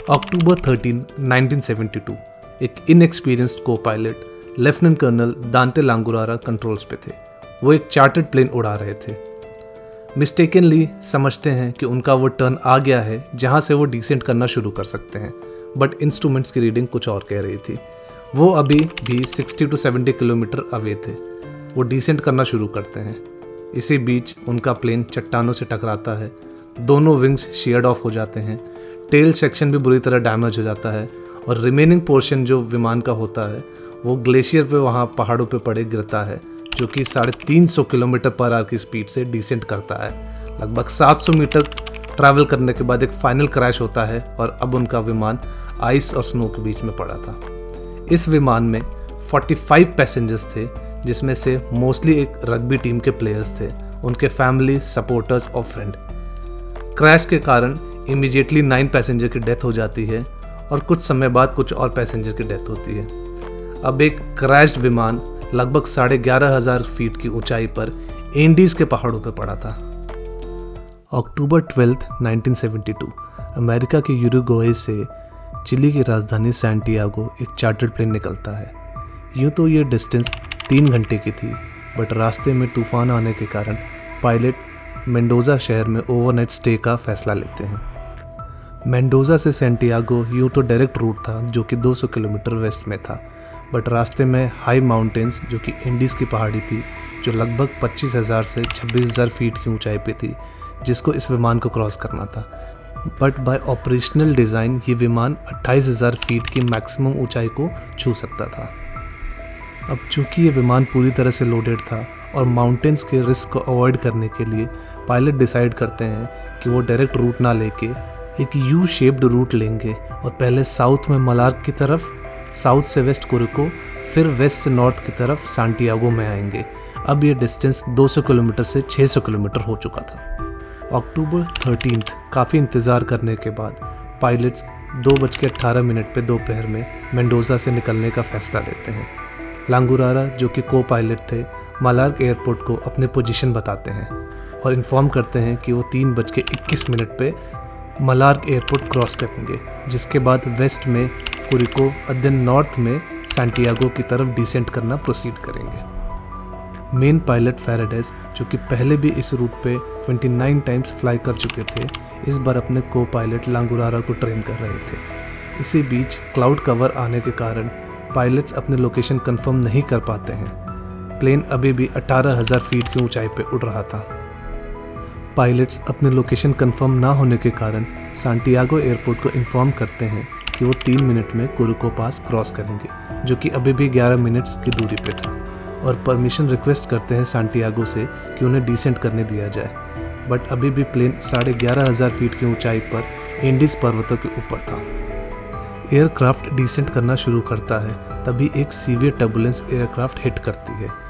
अक्टूबर 13, 1972 एक इनएक्सपीरियंस्ड को pilot lieutenant colonel दांते लांगुरारा कंट्रोल्स पे थे। वो एक चार्टर्ड प्लेन उड़ा रहे थे। मिस्टेकनली समझते हैं कि उनका वो टर्न आ गया है जहाँ से वो डिसेंट करना शुरू कर सकते हैं, बट इंस्ट्रूमेंट्स की रीडिंग कुछ और कह रही थी। वो अभी भी 60 to 70 किलोमीटर अवे थे। वो डिसेंट करना शुरू करते हैं। इसी बीच उनका प्लेन चट्टानों से टकराता है। दोनों विंग्स शेयर्ड ऑफ हो जाते हैं। टेल सेक्शन भी बुरी तरह डैमेज हो जाता है और रिमेनिंग पोर्शन जो विमान का होता है वो ग्लेशियर पे वहाँ पहाड़ों पे पड़े गिरता है, जो कि 350 किलोमीटर पर आवर की स्पीड से डिसेंट करता है। लगभग 700 मीटर ट्रैवल करने के बाद एक फाइनल क्रैश होता है और अब उनका विमान आइस और स्नो के बीच में पड़ा था। इस विमान में 45 पैसेंजर्स थे, जिसमें से मोस्टली एक रग्बी टीम के प्लेयर्स थे, उनके फैमिली, सपोर्टर्स और फ्रेंड। क्रैश के कारण इमीडिएटली 9 पैसेंजर की डेथ हो जाती है और कुछ समय बाद कुछ और पैसेंजर की डेथ होती है। अब एक क्रैश्ड विमान लगभग 11,500 फीट की ऊंचाई पर एंडीज के पहाड़ों पर पड़ा था। अक्टूबर 12, 1972 अमेरिका के यूरुग्वे से चिली की राजधानी सैंटियागो एक चार्टर्ड प्लेन निकलता है। यूँ तो ये डिस्टेंस 3 घंटे की थी, बट रास्ते में तूफान आने के कारण पायलट मेंडोजा शहर में ओवरनाइट स्टे का फैसला लेते हैं। मेंडोजा से सैंटियागो यूँ तो डायरेक्ट रूट था जो कि 200 किलोमीटर वेस्ट में था, बट रास्ते में हाई माउंटेन्स जो कि इंडीज़ की पहाड़ी थी, जो लगभग 25,000 से 26,000 फीट की ऊंचाई पे थी, जिसको इस विमान को क्रॉस करना था। बट बाय ऑपरेशनल डिज़ाइन ये विमान 28,000 फीट की मैक्सिमम ऊंचाई को छू सकता था। अब चूंकि ये विमान पूरी तरह से लोडेड था और माउंटेन्स के रिस्क को अवॉइड करने के लिए पायलट डिसाइड करते हैं कि वो डायरेक्ट रूट ना लेके एक यू शेप्ड रूट लेंगे और पहले साउथ में मलार्क की तरफ, साउथ से वेस्ट कुरिको, फिर वेस्ट से नॉर्थ की तरफ सैंटियागो में आएंगे। अब ये डिस्टेंस 200 किलोमीटर से 600 किलोमीटर हो चुका था। अक्टूबर 13 काफ़ी इंतज़ार करने के बाद पायलट्स 2:18 पे दोपहर में मेंडोजा से निकलने का फैसला लेते हैं। लांगुरारा जो कि को पायलट थे, मलार्क एयरपोर्ट को अपने पोजीशन बताते हैं और इन्फॉर्म करते हैं कि वो 3:21 पे मलार्क एयरपोर्ट क्रॉस करेंगे, जिसके बाद वेस्ट में कुरिको और देन नॉर्थ में सैंटियागो की तरफ डिसेंट करना प्रोसीड करेंगे। मेन पायलट फैराडेस जो कि पहले भी इस रूट पे 29 टाइम्स फ्लाई कर चुके थे, इस बार अपने को पायलट लांगुरारा को ट्रेन कर रहे थे। इसी बीच क्लाउड कवर आने के कारण पायलट्स अपने लोकेशन कंफर्म नहीं कर पाते हैं। प्लेन अभी भी 18,000 फीट की ऊंचाई पे उड़ रहा था। पायलट्स अपने लोकेशन कंफर्म ना होने के कारण सैंटियागो एयरपोर्ट को इन्फॉर्म करते हैं कि वो 3 मिनट में कुरिको पास क्रॉस करेंगे, जो कि अभी भी 11 मिनट्स की दूरी पे था, और परमिशन रिक्वेस्ट करते हैं सैंटियागो से कि उन्हें डिसेंट करने दिया जाए। बट अभी भी प्लेन 11,500 फीट की ऊंचाई पर एंडीज पर्वतों के ऊपर था। एयरक्राफ्ट डिसेंट करना शुरू करता है, तभी एक सीवियर टर्बुलेंस एयरक्राफ्ट हिट करती है।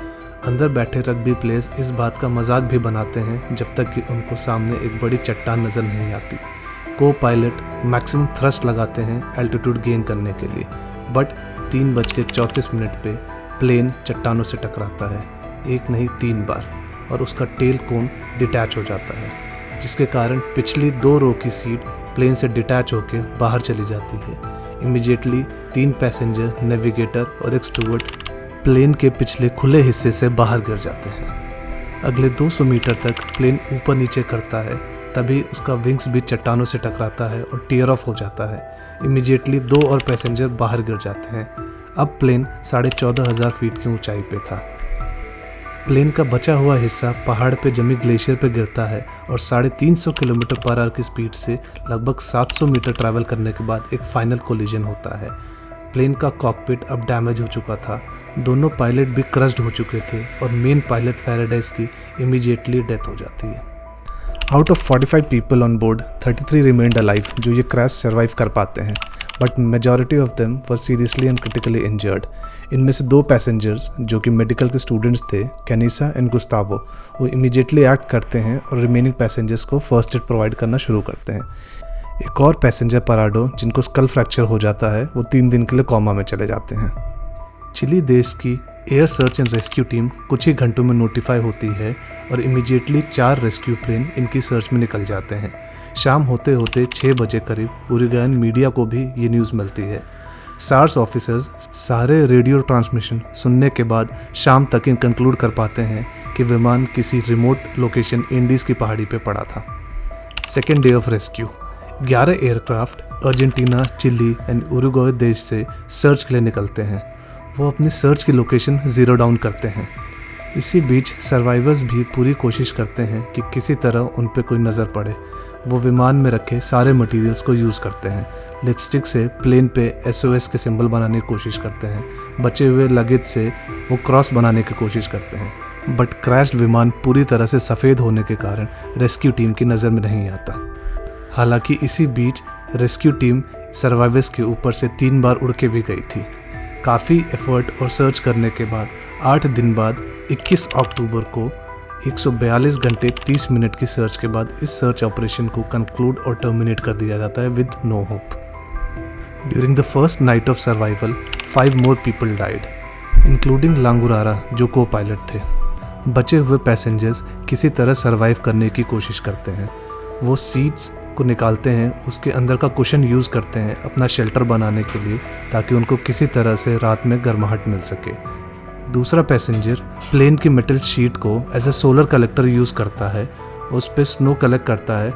अंदर बैठे रग्बी प्लेयर्स इस बात का मजाक भी बनाते हैं जब तक कि उनको सामने एक बड़ी चट्टान नज़र नहीं आती। को पायलट मैक्सिमम थ्रस्ट लगाते हैं एल्टीट्यूड गेन करने के लिए, बट 3:34 पे प्लेन चट्टानों से टकराता है, एक नहीं 3 बार, और उसका टेल कोन डिटैच हो जाता है, जिसके कारण पिछली 2 रो की सीट प्लेन से डिटैच होकर बाहर चली जाती है। इमीडिएटली 3 पैसेंजर, नेविगेटर और एक स्टूवर्ड प्लेन के पिछले खुले हिस्से से बाहर गिर जाते हैं। अगले 200 मीटर तक प्लेन ऊपर नीचे करता है, तभी उसका विंग्स भी चट्टानों से टकराता है और टीयर ऑफ हो जाता है। इमीडिएटली 2 और पैसेंजर बाहर गिर जाते हैं। अब प्लेन 14,500 फीट की ऊंचाई पे था। प्लेन का बचा हुआ हिस्सा पहाड़ पे जमी ग्लेशियर पे गिरता है और 350 किलोमीटर पर आवर की स्पीड से लगभग 700 मीटर ट्रैवल करने के बाद एक फाइनल कोलिजन होता है। प्लेन का कॉकपिट अब डैमेज हो चुका था, दोनों पायलट भी क्रश्ड हो चुके थे और मेन पायलट फैराडेस की इमीडिएटली डेथ हो जाती है। Out of 45 people on board 33 remained alive जो ये क्रैश सर्वाइव कर पाते हैं, but majority of them were seriously and critically injured. इनमें से 2 पैसेंजर्स जो कि मेडिकल के स्टूडेंट्स थे, कैनिसा एंड गुस्तावो, वो इमीडिएटली एक्ट करते हैं और रिमेनिंग पैसेंजर्स को फर्स्ट एड प्रोवाइड करना शुरू करते हैं। एक और पैसेंजर पराडो जिनको स्कल फ्रैक्चर हो जाता है, वो 3 दिन के लिए कोमा में चले जाते हैं। चिली देश की air search and rescue team कुछ ही घंटों में नोटिफाई होती है और इमीडिएटली 4 रेस्क्यू प्लेन इनकी सर्च में निकल जाते हैं। शाम होते होते 6 बजे करीब उरुग्वेयन मीडिया को भी ये न्यूज़ मिलती है। सार्स ऑफिसर्स सारे रेडियो ट्रांसमिशन सुनने के बाद शाम तक इन कंक्लूड कर पाते हैं कि विमान किसी रिमोट लोकेशन इंडीज़ की पहाड़ी पे पड़ा था। Second day of rescue. 11 aircraft Argentina, Chile and Uruguay देश से सर्च के लिए निकलते हैं। वो अपनी सर्च की लोकेशन ज़ीरो डाउन करते हैं। इसी बीच सर्वाइवर्स भी पूरी कोशिश करते हैं कि किसी तरह उन पे कोई नज़र पड़े। वो विमान में रखे सारे मटेरियल्स को यूज़ करते हैं। लिपस्टिक से प्लेन पे SOS के सिंबल बनाने की कोशिश करते हैं। बचे हुए लगेज से वो क्रॉस बनाने की कोशिश करते हैं, बट क्रैश्ड विमान पूरी तरह से सफ़ेद होने के कारण रेस्क्यू टीम की नज़र में नहीं आता। हालांकि इसी बीच रेस्क्यू टीम सर्वाइवर्स के ऊपर से 3 बार उड़ के भी गई थी। काफ़ी एफर्ट और सर्च करने के बाद 8 दिन बाद 21 अक्टूबर को 142 घंटे 30 मिनट की सर्च के बाद इस सर्च ऑपरेशन को कंक्लूड और टर्मिनेट कर दिया जाता है with no hope. During the first night of survival 5 more people died, including लांगुरारा जो को पायलट थे। बचे हुए पैसेंजर्स किसी तरह सर्वाइव करने की कोशिश करते हैं। वो सीट्स को निकालते हैं, उसके अंदर का कुशन यूज़ करते हैं अपना शेल्टर बनाने के लिए, ताकि उनको किसी तरह से रात में गर्माहट मिल सके। दूसरा पैसेंजर प्लेन की मेटल शीट को as a solar collector use करता है। उस पर स्नो कलेक्ट करता है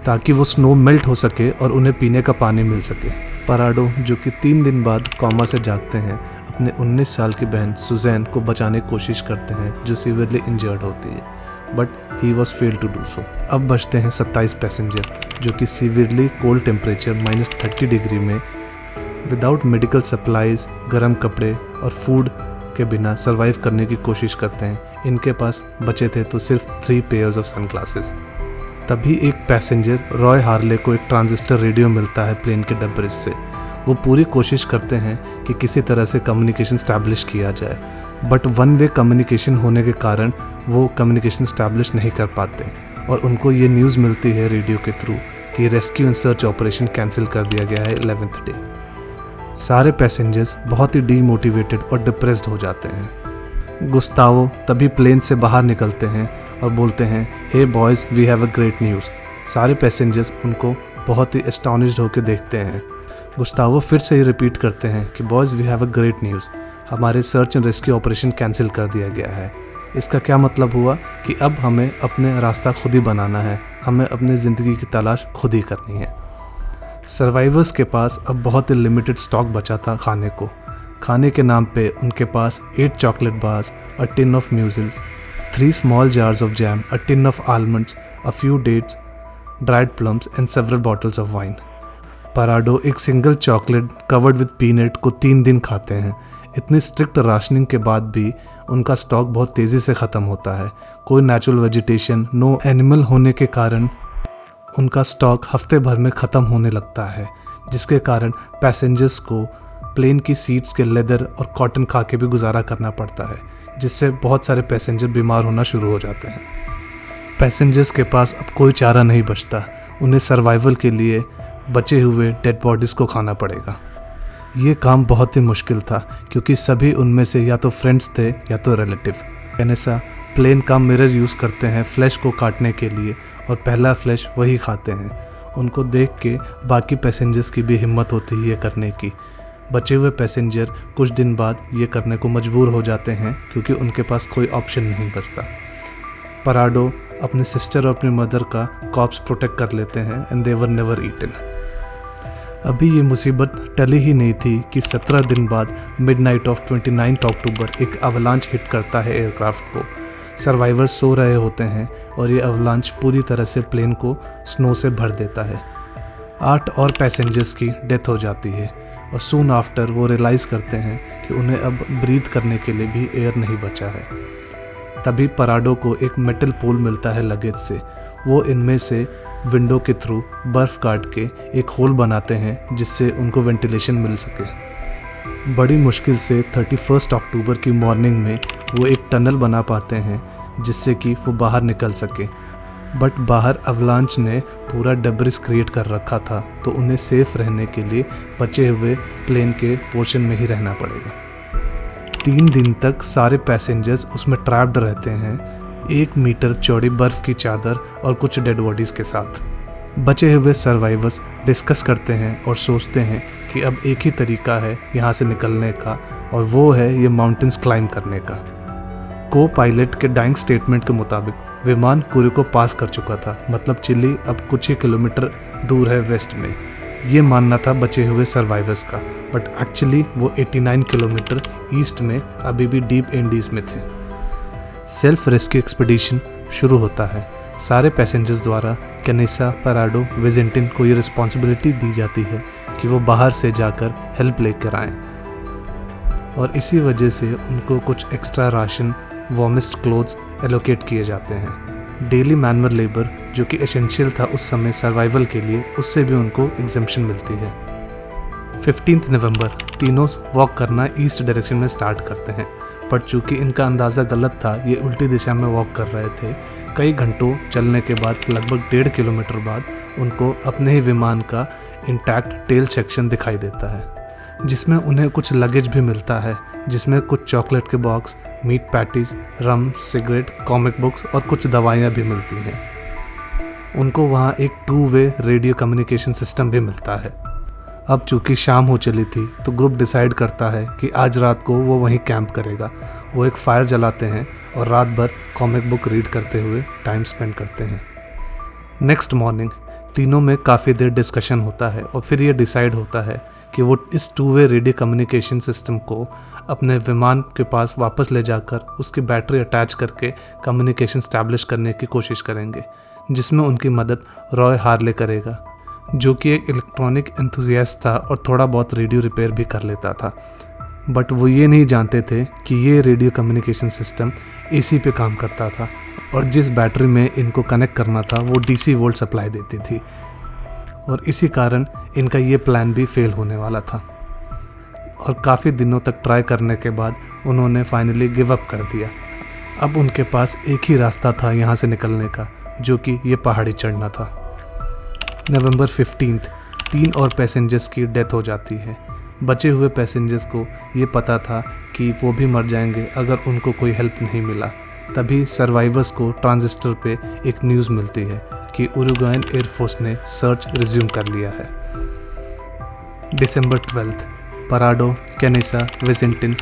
ताकि वो स्नो मेल्ट हो सके और उन्हें पीने का पानी मिल सके। पराडो जो कि 3 दिन बाद कोमा से जागते हैं, अपने 19 साल की बहन सुजैन को बचाने की कोशिश करते हैं जो सीवियरली इंजर्ड होती है, but he was fail to do so. अब बचते हैं 27 पैसेंजर जो कि सीवियरली कोल्ड टेम्परेचर -30 डिग्री में विदाउट मेडिकल सप्लाईज, गर्म कपड़े और फूड के बिना सर्वाइव करने की कोशिश करते हैं। इनके पास बचे थे तो सिर्फ 3 पेयर्स ऑफ सनग्लासेस। तभी एक पैसेंजर रॉय हार्ले को एक ट्रांजिस्टर रेडियो मिलता है प्लेन के डब्बरिज से। वो पूरी कोशिश करते हैं कि किसी तरह से कम्युनिकेशन स्टैब्लिश किया जाए, बट वन वे कम्युनिकेशन होने के कारण वो कम्युनिकेशन स्टैब्लिश नहीं कर पाते और उनको ये न्यूज़ मिलती है रेडियो के थ्रू कि rescue and search operation cancel कर दिया गया है 11th डे। सारे पैसेंजर्स बहुत ही डीमोटिवेटेड और डिप्रेस्ड हो जाते हैं। गुस्तावो तभी प्लेन से बाहर निकलते हैं और बोलते हैं, hey boys, we have a great news. सारे पैसेंजर्स उनको बहुत ही एस्टॉनिश्ड होकर देखते हैं। गुस्तावो फिर से ही रिपीट करते हैं कि boys, we have a great news, हमारे search and rescue operation cancel कर दिया गया है। इसका क्या मतलब हुआ कि अब हमें अपने रास्ता खुद ही बनाना है, हमें अपनी ज़िंदगी की तलाश खुद ही करनी है। सर्वाइवर्स के पास अब बहुत ही लिमिटेड स्टॉक बचा था खाने को। खाने के नाम पे उनके पास 8 chocolate bars, a tin of mussels, 3 small jars of jam, a tin of almonds, a few dates, dried plums and several bottles of wine. Parrado एक single chocolate covered with peanut को 3 दिन खाते हैं। इतनी स्ट्रिक्ट राशनिंग के बाद भी उनका स्टॉक बहुत तेज़ी से ख़त्म होता है। कोई नेचुरल वेजिटेशन, नो एनिमल होने के कारण उनका स्टॉक हफ्ते भर में ख़त्म होने लगता है, जिसके कारण पैसेंजर्स को प्लेन की सीट्स के लेदर और कॉटन खा के भी गुजारा करना पड़ता है, जिससे बहुत सारे पैसेंजर बीमार होना शुरू हो जाते हैं। पैसेंजर्स के पास अब कोई चारा नहीं बचता, उन्हें सर्वाइवल के लिए बचे हुए डेड बॉडीज़ को खाना पड़ेगा। ये काम बहुत ही मुश्किल था क्योंकि सभी उनमें से या तो फ्रेंड्स थे या तो रिलेटिव। कैनेसा प्लेन का मिरर यूज़ करते हैं फ्लैश को काटने के लिए और पहला फ्लैश वही खाते हैं। उनको देख के बाकी पैसेंजर्स की भी हिम्मत होती है ये करने की। बचे हुए पैसेंजर कुछ दिन बाद ये करने को मजबूर हो जाते हैं क्योंकि उनके पास कोई ऑप्शन नहीं बचता। पराडो अपने सिस्टर और अपनी मदर का कॉप्स प्रोटेक्ट कर लेते हैं and they were never eaten. अभी ये मुसीबत टली ही नहीं थी कि 17 दिन बाद मिडनाइट ऑफ 29 अक्टूबर एक अवलांच हिट करता है एयरक्राफ्ट को। सर्वाइवर्स सो रहे होते हैं और ये अवलांच पूरी तरह से प्लेन को स्नो से भर देता है। 8 और पैसेंजर्स की डेथ हो जाती है और सून आफ्टर वो रियलाइज़ करते हैं कि उन्हें अब ब्रीथ करने के लिए भी एयर नहीं बचा है। तभी पराडो को एक मेटल पोल मिलता है लगेज से। वो इनमें से विंडो के थ्रू बर्फ़ काट के एक होल बनाते हैं जिससे उनको वेंटिलेशन मिल सके। बड़ी मुश्किल से 31 अक्टूबर की मॉर्निंग में वो एक टनल बना पाते हैं जिससे कि वो बाहर निकल सके, बट बाहर अवलांच ने पूरा डेब्रिस क्रिएट कर रखा था, तो उन्हें सेफ रहने के लिए बचे हुए प्लेन के पोर्शन में ही रहना पड़ेगा। 3 दिन तक सारे पैसेंजर्स उसमें ट्रैप्ड रहते हैं, 1 मीटर चौड़ी बर्फ़ की चादर और कुछ डेड बॉडीज़ के साथ। बचे हुए सर्वाइवर्स डिस्कस करते हैं और सोचते हैं कि अब एक ही तरीका है यहाँ से निकलने का, और वो है ये माउंटेन्स क्लाइंब करने का। को पायलट के डाइंग स्टेटमेंट के मुताबिक विमान कुरी को पास कर चुका था, मतलब चिली अब कुछ ही किलोमीटर दूर है वेस्ट में। ये मानना था बचे हुए सर्वाइवर्स का, बट एक्चुअली वो 89 किलोमीटर ईस्ट में अभी भी डीप इंडीज़ में थे। सेल्फ रेस्क्यू एक्सपीडिशन शुरू होता है। सारे पैसेंजर्स द्वारा कैनेसा, पराडो, विजेंटिन को ये रिस्पॉन्सिबिलिटी दी जाती है कि वो बाहर से जाकर हेल्प लेकर आएँ, और इसी वजह से उनको कुछ extra ration, warmest clothes allocate किए जाते हैं। डेली मैनुअल लेबर जो कि एसेंशियल था उस समय सर्वाइवल के लिए, उससे भी उनको एग्जम्पशन मिलती है। 15 नवंबर तीनों वॉक करना ईस्ट डायरेक्शन में स्टार्ट करते हैं, पर चूँकि इनका अंदाज़ा गलत था, ये उल्टी दिशा में वॉक कर रहे थे। कई घंटों चलने के बाद लगभग 1.5 किलोमीटर बाद उनको अपने ही विमान का इंटैक्ट टेल सेक्शन दिखाई देता है, जिसमें उन्हें कुछ लगेज भी मिलता है, जिसमें कुछ चॉकलेट के बॉक्स, मीट पैटीज, रम, सिगरेट, कॉमिक बुक्स और कुछ दवाइयाँ भी मिलती हैं। उनको वहाँ एक 2-वे रेडियो कम्युनिकेशन सिस्टम भी मिलता है। अब चूँकि शाम हो चली थी तो ग्रुप डिसाइड करता है कि आज रात को वो वहीं कैंप करेगा। वो एक फायर जलाते हैं और रात भर कॉमिक बुक रीड करते हुए टाइम स्पेंड करते हैं। नेक्स्ट मॉर्निंग तीनों में काफ़ी देर डिस्कशन होता है और फिर ये डिसाइड होता है कि वो इस 2-वे रेडियो कम्युनिकेशन सिस्टम को अपने विमान के पास वापस ले जाकर उसकी बैटरी अटैच करके कम्युनिकेशन स्टैब्लिश करने की कोशिश करेंगे, जिसमें उनकी मदद रॉय हार्ले करेगा, जो कि एक इलेक्ट्रॉनिक एंथुजियास्ट था और थोड़ा बहुत रेडियो रिपेयर भी कर लेता था। बट वो ये नहीं जानते थे कि ये रेडियो कम्युनिकेशन सिस्टम एसी पे काम करता था, और जिस बैटरी में इनको कनेक्ट करना था वो डीसी वोल्ट सप्लाई देती थी, और इसी कारण इनका ये प्लान भी फेल होने वाला था। और काफ़ी दिनों तक ट्राई करने के बाद उन्होंने फाइनली गिव अप कर दिया। अब उनके पास एक ही रास्ता था यहाँ से निकलने का, जो कि ये पहाड़ी चढ़ना था। नवंबर 15 3 और पैसेंजर्स की डेथ हो जाती है। बचे हुए पैसेंजर्स को ये पता था कि वो भी मर जाएंगे अगर उनको कोई हेल्प नहीं मिला। तभी सर्वाइवर्स को ट्रांजिस्टर पे एक न्यूज़ मिलती है कि उरुग्वायन एयरफोर्स ने सर्च रिज्यूम कर लिया है। दिसंबर 12 पराडो, कैनेसा, विजेंटिन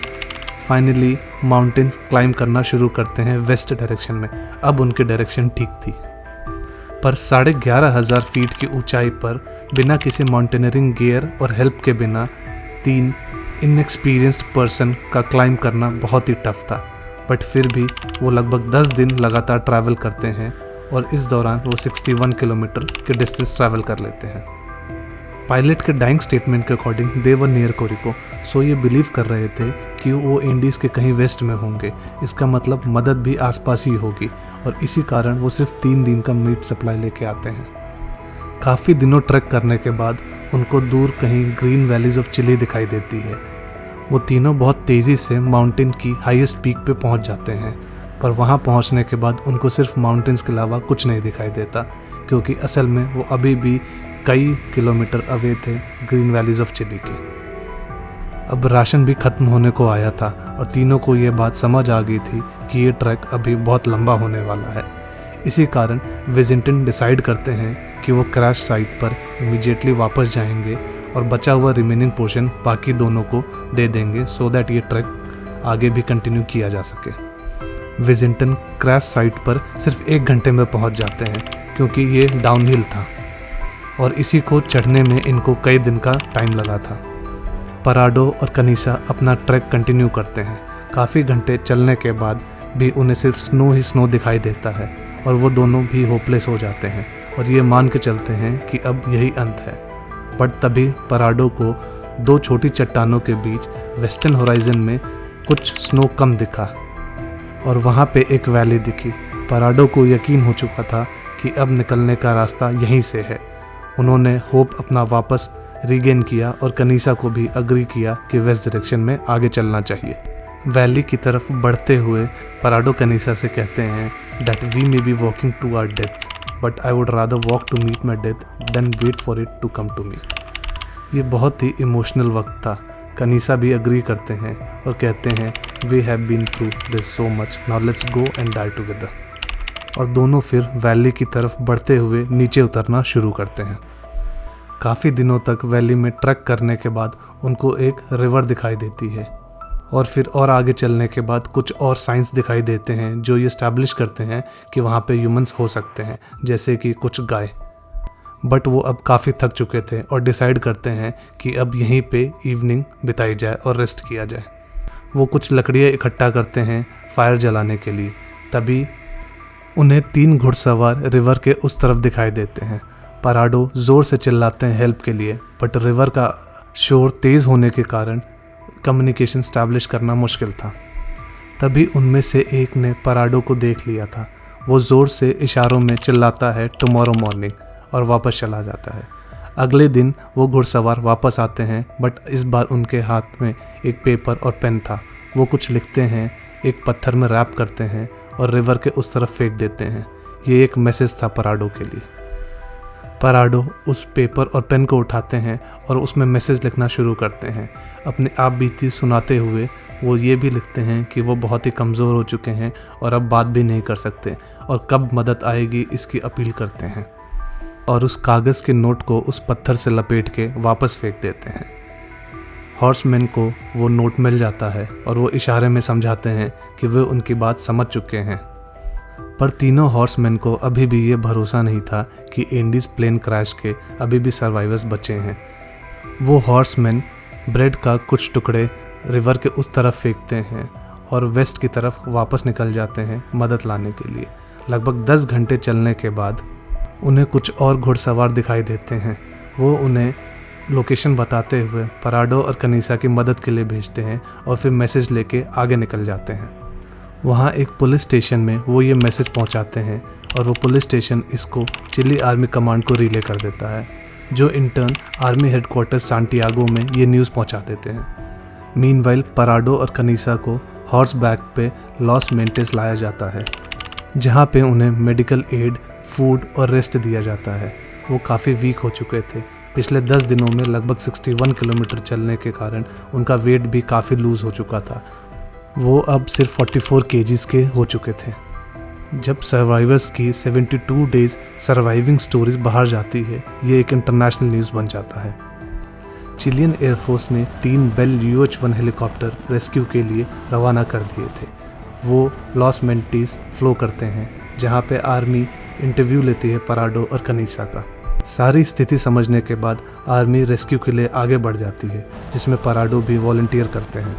फाइनली माउंटेन्स क्लाइंब करना शुरू करते हैं वेस्ट डायरेक्शन में। अब उनकी डायरेक्शन ठीक थी, पर 11,500 फीट की ऊंचाई पर बिना किसी माउंटेनियरिंग गियर और हेल्प के बिना 3 इनएक्सपीरियंस्ड पर्सन का क्लाइंब करना बहुत ही टफ था। बट फिर भी वो लगभग 10 दिन लगातार ट्रैवल करते हैं, और इस दौरान वो 61 किलोमीटर के डिस्टेंस ट्रैवल कर लेते हैं। पायलट के डाइंग स्टेटमेंट के अकॉर्डिंग दे वर नियर कोरिको, सो ये बिलीव कर रहे थे कि वो इंडीज़ के कहीं वेस्ट में होंगे। इसका मतलब मदद भी आसपास ही होगी, और इसी कारण वो सिर्फ 3 दिन का मीट सप्लाई लेके आते हैं। काफ़ी दिनों ट्रैक करने के बाद उनको दूर कहीं ग्रीन वैलीज ऑफ चिली दिखाई देती है। वो तीनों बहुत तेज़ी से माउंटेन की हाईएस्ट पीक पे पहुंच जाते हैं, पर वहां पहुंचने के बाद उनको सिर्फ माउंटेन्स के अलावा कुछ नहीं दिखाई देता, क्योंकि असल में वो अभी भी कई किलोमीटर अवे थे ग्रीन वैलीज ऑफ चिली के। अब राशन भी ख़त्म होने को आया था, और तीनों को ये बात समझ आ गई थी कि ये ट्रैक अभी बहुत लंबा होने वाला है। इसी कारण विजेंटिन डिसाइड करते हैं कि वो क्रैश साइट पर इमीडिएटली वापस जाएंगे और बचा हुआ रिमेनिंग पोर्शन बाकी दोनों को दे देंगे, सो दैट ये ट्रैक आगे भी कंटिन्यू किया जा सके। विजेंटिन क्रैश साइट पर सिर्फ 1 घंटे में पहुंच जाते हैं, क्योंकि ये डाउनहिल था और इसी को चढ़ने में इनको कई दिन का टाइम लगा था। पराडो और कनीसा अपना ट्रैक कंटिन्यू करते हैं। काफ़ी घंटे चलने के बाद भी उन्हें सिर्फ स्नो ही स्नो दिखाई देता है, और वो दोनों भी होपलेस हो जाते हैं और ये मान के चलते हैं कि अब यही अंत है। बट तभी पराडो को 2 छोटी चट्टानों के बीच वेस्टर्न होराइजन में कुछ स्नो कम दिखा, और वहाँ पे एक वैली दिखी। पराडो को यकीन हो चुका था कि अब निकलने का रास्ता यहीं से है। उन्होंने होप अपना वापस रीगेन किया और कनीसा को भी अग्री किया कि वेस्ट डायरेक्शन में आगे चलना चाहिए। वैली की तरफ बढ़ते हुए पराडो कनीसा से कहते हैं that we may be walking to our deaths, but I would rather walk to meet my death than wait for it to come to me. ये बहुत ही इमोशनल वक्त था। कनीसा भी अग्री करते हैं और कहते हैं we have been through this so much, now let's go and die together. और दोनों फिर वैली की तरफ बढ़ते हुए नीचे उतरना शुरू करते हैं। काफ़ी दिनों तक वैली में ट्रैक करने के बाद उनको एक रिवर दिखाई देती है और फिर और आगे चलने के बाद कुछ और साइंस दिखाई देते हैं जो ये इस्टेब्लिश करते हैं कि वहाँ पे ह्यूमंस हो सकते हैं, जैसे कि कुछ गाय। बट वो अब काफ़ी थक चुके थे और डिसाइड करते हैं कि अब यहीं पे इवनिंग बिताई जाए और रेस्ट किया जाए। वो कुछ लकड़ियाँ इकट्ठा करते हैं फायर जलाने के लिए। तभी उन्हें 3 घुड़सवार रिवर के उस तरफ दिखाई देते हैं। पराडो ज़ोर से चिल्लाते हैं हेल्प के लिए, बट रिवर का शोर तेज़ होने के कारण कम्युनिकेशन स्टैब्लिश करना मुश्किल था। तभी उनमें से एक ने पराडो को देख लिया था। वो ज़ोर से इशारों में चिल्लाता है टुमारो मॉर्निंग और वापस चला जाता है। अगले दिन वो घुड़सवार वापस आते हैं, बट इस बार उनके हाथ में एक पेपर और पेन था। वो कुछ लिखते हैं, एक पत्थर में रैप करते हैं और रिवर के उस तरफ फेंक देते हैं। ये एक मैसेज था पराडो के लिए। पराडो उस पेपर और पेन को उठाते हैं और उसमें मैसेज लिखना शुरू करते हैं। अपनी आप बीती सुनाते हुए वो ये भी लिखते हैं कि वो बहुत ही कमज़ोर हो चुके हैं और अब बात भी नहीं कर सकते और कब मदद आएगी इसकी अपील करते हैं, और उस कागज़ के नोट को उस पत्थर से लपेट के वापस फेंक देते हैं। हॉर्समैन को वो नोट मिल जाता है और वो इशारे में समझाते हैं कि वे उनकी बात समझ चुके हैं। पर तीनों हॉर्समैन को अभी भी ये भरोसा नहीं था कि इंडीज़ प्लेन क्रैश के अभी भी सर्वाइवर्स बचे हैं। वो हॉर्समैन ब्रेड का कुछ टुकड़े रिवर के उस तरफ फेंकते हैं और वेस्ट की तरफ वापस निकल जाते हैं मदद लाने के लिए। लगभग 10 घंटे चलने के बाद उन्हें कुछ और घुड़सवार दिखाई देते हैं। वो उन्हें लोकेशन बताते हुए पराडो और कनीसा की मदद के लिए भेजते हैं और फिर मैसेज लेके आगे निकल जाते हैं। वहाँ एक पुलिस स्टेशन में वो ये मैसेज पहुँचाते हैं और वो पुलिस स्टेशन इसको चिली आर्मी कमांड को रिले कर देता है, जो इंटर्न आर्मी हेडक्वार्टर सांटियागो में ये न्यूज़ पहुँचा देते हैं। मीनवाइल पराडो और कनीसा को हॉर्स बैक पे लॉस मेंटेस लाया जाता है, जहाँ पे उन्हें मेडिकल एड, फूड और रेस्ट दिया जाता है। वो काफ़ी वीक हो चुके थे। पिछले 10 दिनों में लगभग 61 किलोमीटर चलने के कारण उनका वेट भी काफ़ी लूज़ हो चुका था। वो अब सिर्फ 44 केजीज़ के हो चुके थे। जब सर्वाइवर्स की 72 डेज़ सर्वाइविंग स्टोरीज बाहर जाती है, ये एक इंटरनेशनल न्यूज़ बन जाता है। चिलियन एयरफोर्स ने 3 बेल UH-1 हेलीकॉप्टर रेस्क्यू के लिए रवाना कर दिए थे। वो लॉस मेंटीज फ्लो करते हैं, जहाँ पे आर्मी इंटरव्यू लेती है पराडो और कनीसा का। सारी स्थिति समझने के बाद आर्मी रेस्क्यू के लिए आगे बढ़ जाती है, जिसमें पराडो भी वॉलंटियर करते हैं।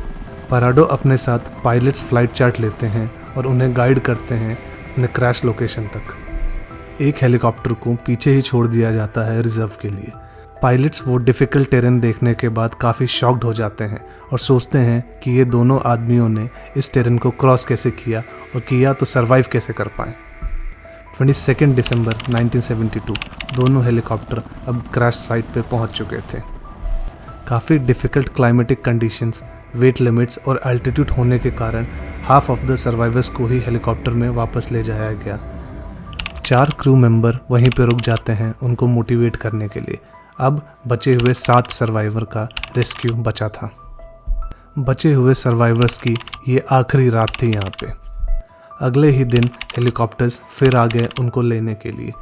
पराडो अपने साथ पायलट्स फ्लाइट चार्ट लेते हैं और उन्हें गाइड करते हैं अपने क्रैश लोकेशन तक। एक हेलीकॉप्टर को पीछे ही छोड़ दिया जाता है रिजर्व के लिए। पायलट्स वो डिफ़िकल्ट टेरेन देखने के बाद काफ़ी शॉक्ड हो जाते हैं और सोचते हैं कि ये दोनों आदमियों ने इस टेरेन को क्रॉस कैसे किया और किया तो सर्वाइव कैसे कर पाए। 22 दिसंबर 1972 दोनों हेलीकॉप्टर अब क्रैश साइट पे पहुंच चुके थे। काफ़ी difficult climatic conditions, weight limits और अल्टीट्यूड होने के कारण हाफ ऑफ द सर्वाइवर्स को ही हेलीकॉप्टर में वापस ले जाया गया। 4 क्रू मेंबर वहीं पे रुक जाते हैं उनको मोटिवेट करने के लिए। अब बचे हुए 7 सर्वाइवर का रेस्क्यू बचा था। बचे हुए सर्वाइवर्स की ये आखिरी रात थी यहाँ पे। अगले ही दिन हेलीकॉप्टर्स फिर आ गए उनको लेने के लिए।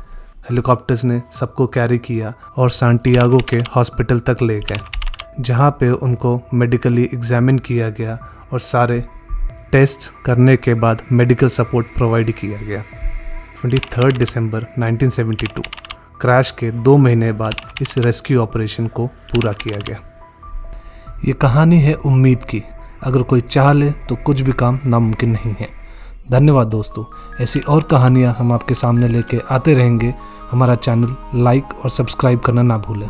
हेलीकॉप्टर्स ने सबको कैरी किया और सांटियागो के हॉस्पिटल तक ले गए, जहाँ पे उनको मेडिकली एग्जामिन किया गया और सारे टेस्ट करने के बाद मेडिकल सपोर्ट प्रोवाइड किया गया। 23 दिसंबर 1972 क्रैश के 2 महीने बाद इस रेस्क्यू ऑपरेशन को पूरा किया गया। ये कहानी है उम्मीद की। अगर कोई चाह ले तो कुछ भी काम नामुमकिन नहीं है। धन्यवाद दोस्तों। ऐसी और कहानियाँ हम आपके सामने लेके आते रहेंगे। हमारा चैनल लाइक और सब्सक्राइब करना ना भूलें।